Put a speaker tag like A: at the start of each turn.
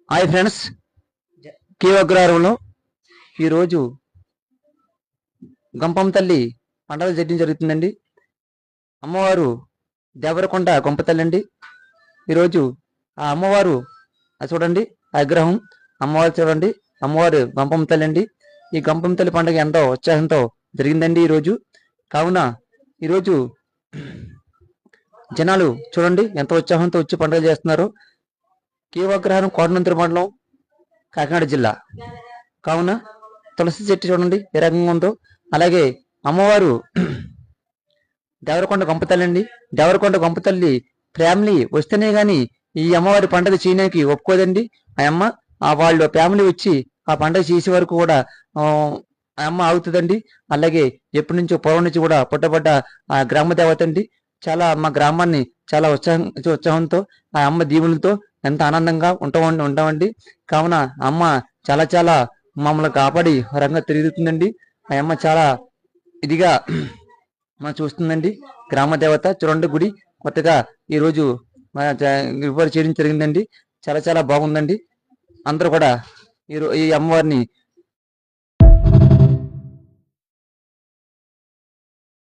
A: Hi friends, కేవగ్రహారంలో ఈరోజు గంపం తల్లి పండుగ చేయడం జరుగుతుందండి. అమ్మవారు దేవరకొండ గొంప తల్లి అండి. ఈరోజు ఆ అమ్మవారు చూడండి, ఆ విగ్రహం అమ్మవారు చూడండి, అమ్మవారు గంపం తల్లి అండి. ఈ గంపం తల్లి పండుగ ఎంతో ఉత్సాహంతో జరిగిందండి ఈరోజు. కావున ఈరోజు జనాలు చూడండి ఎంత ఉత్సాహంతో వచ్చి పండుగ చేస్తున్నారు. కేవగ్రహారం కోటనంతూరు మండలం, కాకినాడ జిల్లా. కావున తులసి చెట్టు చూడండి ఏ రకంగా ఉందో. అలాగే అమ్మవారు దేవరకొండ గొంపతల్లి అండి. దేవరకొండ గొంపతల్లి ఫ్యామిలీ వస్తేనే గాని ఈ అమ్మవారి పండుగ చేయడానికి ఒప్పుకోదండి. ఆ అమ్మ వాళ్ళు ఫ్యామిలీ వచ్చి ఆ పండుగ చేసే వరకు కూడా ఆ అమ్మ ఆగుతుందండి. అలాగే ఎప్పటి నుంచో పూర్వం నుంచి కూడా పుట్టబడ్డ ఆ గ్రామ దేవత అండి. చాలా మా గ్రామాన్ని చాలా ఉత్సాహంతో ఆ అమ్మ దీవులతో ఎంత ఆనందంగా ఉంటామండి. కావున అమ్మ చాలా చాలా మమ్మల్ని కాపాడి రంగా తిరుగుతుందండి. ఆ అమ్మ చాలా ఇదిగా మనం చూస్తుందండి. గ్రామ దేవత చూడండి, గుడి కొత్తగా ఈ రోజు రిపేర్ చేయడం జరిగిందండి. చాలా చాలా బాగుందండి. అందరూ కూడా ఈ అమ్మవారిని